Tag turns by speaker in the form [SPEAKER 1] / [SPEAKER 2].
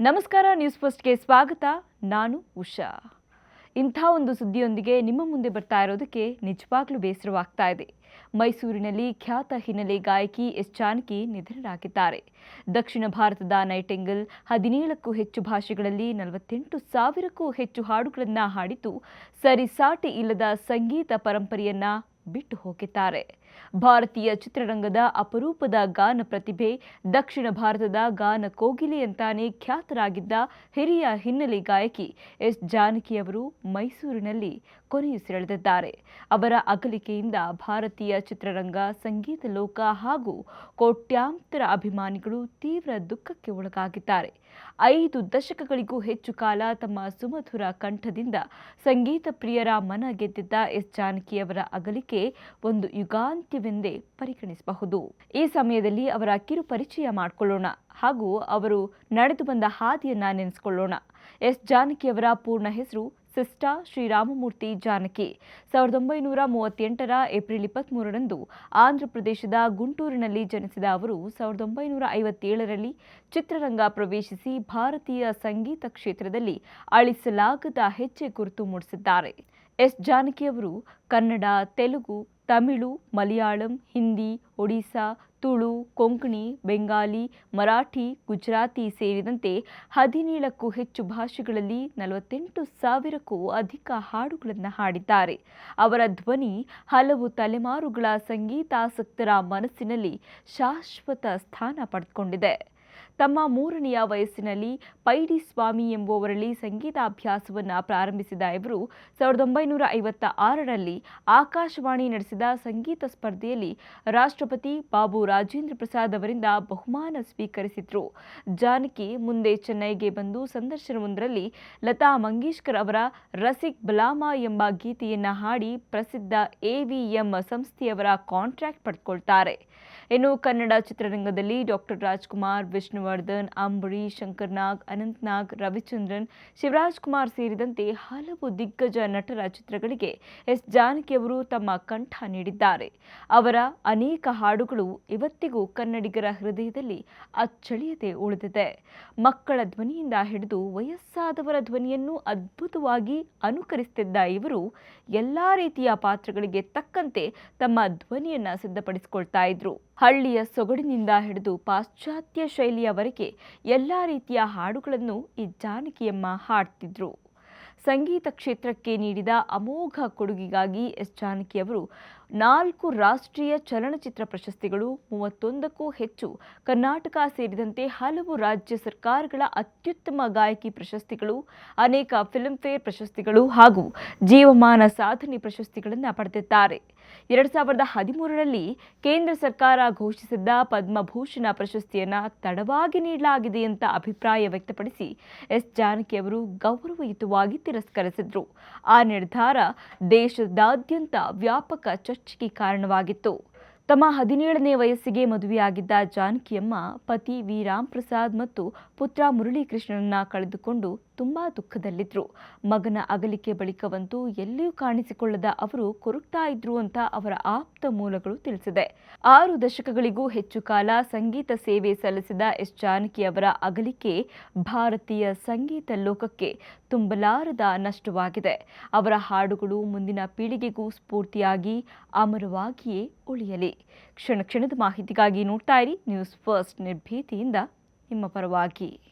[SPEAKER 1] ನಮಸ್ಕಾರ, ನ್ಯೂಸ್ ಫಸ್ಟ್ಗೆ ಸ್ವಾಗತ. ನಾನು ಉಷಾ. ಇಂಥ ಒಂದು ಸುದ್ದಿಯೊಂದಿಗೆ ನಿಮ್ಮ ಮುಂದೆ ಬರ್ತಾ ಇರೋದಕ್ಕೆ ನಿಜವಾಗ್ಲೂ ಬೇಸರವಾಗ್ತಾ ಇದೆ. ಮೈಸೂರಿನಲ್ಲಿ ಖ್ಯಾತ ಹಿನ್ನೆಲೆ ಗಾಯಕಿ ಎಸ್ ಜಾನಕಿ ನಿಧನರಾಗಿದ್ದಾರೆ. ದಕ್ಷಿಣ ಭಾರತದ ನೈಟಿಂಗೇಲ್ 17ಕ್ಕೂ ಹೆಚ್ಚು ಭಾಷೆಗಳಲ್ಲಿ 48,000ಕ್ಕೂ ಹೆಚ್ಚು ಹಾಡುಗಳನ್ನು ಹಾಡಿದ್ದು ಸರಿಸಾಟಿ ಇಲ್ಲದ ಸಂಗೀತ ಪರಂಪರೆಯನ್ನ ಬಿಟ್ಟು ಹೋಗಿದ್ದಾರೆ. ಭಾರತೀಯ ಚಿತ್ರರಂಗದ ಅಪರೂಪದ ಗಾನ ಪ್ರತಿಭೆ, ದಕ್ಷಿಣ ಭಾರತದ ಗಾನ ಕೋಗಿಲೆ ಅಂತಾನೆ ಖ್ಯಾತರಾಗಿದ್ದ ಹಿರಿಯ ಹಿನ್ನೆಲೆ ಗಾಯಕಿ ಎಸ್ ಜಾನಕಿ ಅವರು ಮೈಸೂರಿನಲ್ಲಿ ಕೊನೆಯುಸಿರೆಳೆದಿದ್ದಾರೆ. ಅವರ ಅಗಲಿಕೆಯಿಂದ ಭಾರತೀಯ ಚಿತ್ರರಂಗ, ಸಂಗೀತ ಲೋಕ ಹಾಗೂ ಕೋಟ್ಯಾಂತರ ಅಭಿಮಾನಿಗಳು ತೀವ್ರ ದುಃಖಕ್ಕೆ ಒಳಗಾಗಿದ್ದಾರೆ. 5 ದಶಕಗಳಿಗೂ ಹೆಚ್ಚು ಕಾಲ ತಮ್ಮ ಸುಮಧುರ ಕಂಠದಿಂದ ಸಂಗೀತ ಪ್ರಿಯರ ಮನ ಗೆದ್ದಿದ್ದ ಎಸ್ ಜಾನಕಿ ಅವರ ಅಗಲಿಕೆ ಒಂದು ಯುಗಾಂತ್ಯವೆಂದೇ ಪರಿಗಣಿಸಬಹುದು. ಈ ಸಮಯದಲ್ಲಿ ಅವರ ಕಿರು ಪರಿಚಯ ಮಾಡಿಕೊಳ್ಳೋಣ ಹಾಗೂ ಅವರು ನಡೆದು ಬಂದ ಹಾದಿಯನ್ನ ನೆನೆಸಿಕೊಳ್ಳೋಣ. ಎಸ್ ಜಾನಕಿ ಅವರ ಪೂರ್ಣ ಹೆಸರು ಸಿಸ್ಟರ್ ಶ್ರೀರಾಮಮೂರ್ತಿ ಜಾನಕಿ. 1938ರ ಏಪ್ರಿಲ್ 23ರಂದು ಆಂಧ್ರಪ್ರದೇಶದ ಗುಂಟೂರಿನಲ್ಲಿ ಜನಿಸಿದ ಅವರು 1957ರಲ್ಲಿ ಚಿತ್ರರಂಗ ಪ್ರವೇಶಿಸಿ ಭಾರತೀಯ ಸಂಗೀತ ಕ್ಷೇತ್ರದಲ್ಲಿ ಅಳಿಸಲಾಗದ ಹೆಜ್ಜೆ ಗುರುತು ಮೂಡಿಸಿದ್ದಾರೆ. ಎಸ್ ಜಾನಕಿ ಅವರು ಕನ್ನಡ, ತೆಲುಗು, ತಮಿಳು, ಮಲಯಾಳಂ, ಹಿಂದಿ, ಒಡಿಸ್ಸಾ, ತುಳು, ಕೊಂಕಣಿ, ಬೆಂಗಾಲಿ, ಮರಾಠಿ, ಗುಜರಾತಿ ಸೇರಿದಂತೆ 17ಕ್ಕೂ ಹೆಚ್ಚು ಭಾಷೆಗಳಲ್ಲಿ 48,000ಕ್ಕೂ ಅಧಿಕ ಹಾಡುಗಳನ್ನು ಹಾಡಿದ್ದಾರೆ. ಅವರ ಧ್ವನಿ ಹಲವು ತಲೆಮಾರುಗಳ ಸಂಗೀತಾಸಕ್ತರ ಮನಸ್ಸಿನಲ್ಲಿ ಶಾಶ್ವತ ಸ್ಥಾನ ಪಡೆದುಕೊಂಡಿದೆ. ತಮ್ಮ 3ನೆಯ ವಯಸ್ಸಿನಲ್ಲಿ ಪೈಡಿ ಸ್ವಾಮಿ ಎಂಬುವವರಲ್ಲಿ ಸಂಗೀತಾಭ್ಯಾಸವನ್ನು ಪ್ರಾರಂಭಿಸಿದ ಇವರು 1956ರಲ್ಲಿ ಆಕಾಶವಾಣಿ ನಡೆಸಿದ ಸಂಗೀತ ಸ್ಪರ್ಧೆಯಲ್ಲಿ ರಾಷ್ಟ್ರಪತಿ ಬಾಬು ರಾಜೇಂದ್ರ ಪ್ರಸಾದ್ ಅವರಿಂದ ಬಹುಮಾನ ಸ್ವೀಕರಿಸಿದ್ರು. ಜಾನಕಿ ಮುಂದೆ ಚೆನ್ನೈಗೆ ಬಂದು ಸಂದರ್ಶನವೊಂದರಲ್ಲಿ ಲತಾ ಮಂಗೇಶ್ಕರ್ ಅವರ ರಸಿಕ್ ಬಲಾಮ ಎಂಬ ಗೀತೆಯನ್ನ ಹಾಡಿ ಪ್ರಸಿದ್ಧ AVM ಸಂಸ್ಥೆಯವರ ಕಾಂಟ್ರಾಕ್ಟ್ ಪಡೆದುಕೊಳ್ತಾರೆ. ಇನ್ನು ಕನ್ನಡ ಚಿತ್ರರಂಗದಲ್ಲಿ ಡಾಕ್ಟರ್ ರಾಜ್ಕುಮಾರ್, ವಿಷ್ಣುವರ್ಧನ್, ಅಂಬರೀಶ್, ಶಂಕರ್ ನಾಗ್, ಅನಂತ್ ನಾಗ್, ರವಿಚಂದ್ರನ್, ಶಿವರಾಜ್ ಕುಮಾರ್ ಸೇರಿದಂತೆ ಹಲವು ದಿಗ್ಗಜ ನಟರ ಚಿತ್ರಗಳಿಗೆ ಎಸ್ ಜಾನಕಿ ಅವರು ತಮ್ಮ ಕಂಠ ನೀಡಿದ್ದಾರೆ. ಅವರ ಅನೇಕ ಹಾಡುಗಳು ಇವತ್ತಿಗೂ ಕನ್ನಡಿಗರ ಹೃದಯದಲ್ಲಿ ಅಚ್ಚಳಿಯದೆ ಉಳಿದಿದೆ. ಮಕ್ಕಳ ಧ್ವನಿಯಿಂದ ಹಿಡಿದು ವಯಸ್ಸಾದವರ ಧ್ವನಿಯನ್ನು ಅದ್ಭುತವಾಗಿ ಅನುಕರಿಸುತ್ತಿದ್ದ ಇವರು ಎಲ್ಲಾ ರೀತಿಯ ಪಾತ್ರಗಳಿಗೆ ತಕ್ಕಂತೆ ತಮ್ಮ ಧ್ವನಿಯನ್ನ ಸಿದ್ಧಪಡಿಸಿಕೊಳ್ತಾ ಇದ್ರು. ಹಳ್ಳಿಯ ಸೊಗಡಿನಿಂದ ಹಿಡಿದು ಪಾಶ್ಚಾತ್ಯ ಶೈಲಿಯವರೆಗೆ ಎಲ್ಲಾ ರೀತಿಯ ಹಾಡುಗಳನ್ನು ಈ ಜಾನಕಿಯಮ್ಮ ಹಾಡ್ತಿದ್ರು. ಸಂಗೀತ ಕ್ಷೇತ್ರಕ್ಕೆ ನೀಡಿದ ಅಮೋಘ ಕೊಡುಗೆಗಾಗಿ ಎಸ್ ಜಾನಕಿ ಅವರು 4 ರಾಷ್ಟ್ರೀಯ ಚಲನಚಿತ್ರ ಪ್ರಶಸ್ತಿಗಳು, 31ಕ್ಕೂ ಹೆಚ್ಚು ಕರ್ನಾಟಕ ಸೇರಿದಂತೆ ಹಲವು ರಾಜ್ಯ ಸರ್ಕಾರಗಳ ಅತ್ಯುತ್ತಮ ಗಾಯಕಿ ಪ್ರಶಸ್ತಿಗಳು, ಅನೇಕ ಫಿಲ್ಮ್ಫೇರ್ ಪ್ರಶಸ್ತಿಗಳು ಹಾಗೂ ಜೀವಮಾನ ಸಾಧನೆ ಪ್ರಶಸ್ತಿಗಳನ್ನು ಪಡೆದಿದ್ದಾರೆ. 2013ರಲ್ಲಿ ಕೇಂದ್ರ ಸರ್ಕಾರ ಘೋಷಿಸಿದ್ದ ಪದ್ಮಭೂಷಣ ಪ್ರಶಸ್ತಿಯನ್ನು ತಡವಾಗಿ ನೀಡಲಾಗಿದೆ ಅಂತ ಅಭಿಪ್ರಾಯ ವ್ಯಕ್ತಪಡಿಸಿ ಎಸ್ ಜಾನಕಿ ಅವರು ಗೌರವಯುತವಾಗಿ ತಿರಸ್ಕರಿಸಿದ್ರು. ಆ ನಿರ್ಧಾರ ದೇಶದಾದ್ಯಂತ ವ್ಯಾಪಕ ಚರ್ಚೆಗೆ ಕಾರಣವಾಗಿತ್ತು. ತಮ್ಮ 17ನೇ ವಯಸ್ಸಿಗೆ ಮದುವೆಯಾಗಿದ್ದ ಜಾನಕಿಯಮ್ಮ ಪತಿ ವಿ ರಾಮ್ ಪ್ರಸಾದ್ ಮತ್ತು ಪುತ್ರ ಮುರಳೀಕೃಷ್ಣನನ್ನ ಕಳೆದುಕೊಂಡು ತುಂಬಾ ದುಃಖದಲ್ಲಿದ್ರು. ಮಗನ ಅಗಲಿಕೆ ಬಳಿಕವಂತೂ ಎಲ್ಲಿಯೂ ಕಾಣಿಸಿಕೊಳ್ಳದ ಅವರು ಕೊರಗ್ತಾ ಇದ್ರು ಅಂತ ಅವರ ಆಪ್ತ ಮೂಲಗಳು ತಿಳಿಸಿದೆ. 6 ದಶಕಗಳಿಗೂ ಹೆಚ್ಚು ಕಾಲ ಸಂಗೀತ ಸೇವೆ ಸಲ್ಲಿಸಿದ ಎಸ್ ಜಾನಕಿ ಅವರ ಅಗಲಿಕೆ ಭಾರತೀಯ ಸಂಗೀತ ಲೋಕಕ್ಕೆ ತುಂಬಲಾರದ ನಷ್ಟವಾಗಿದೆ. ಅವರ ಹಾಡುಗಳು ಮುಂದಿನ ಪೀಳಿಗೆಗೂ ಸ್ಫೂರ್ತಿಯಾಗಿ ಅಮರವಾಗಿಯೇ ಉಳಿಯಲಿ. ಕ್ಷಣ ಕ್ಷಣದ ಮಾಹಿತಿಗಾಗಿ ನೋಡ್ತಾ ಇರಿ ನ್ಯೂಸ್ ಫಸ್ಟ್, ನಿರ್ಭೀತಿಯಿಂದ ನಿಮ್ಮ ಪರವಾಗಿ.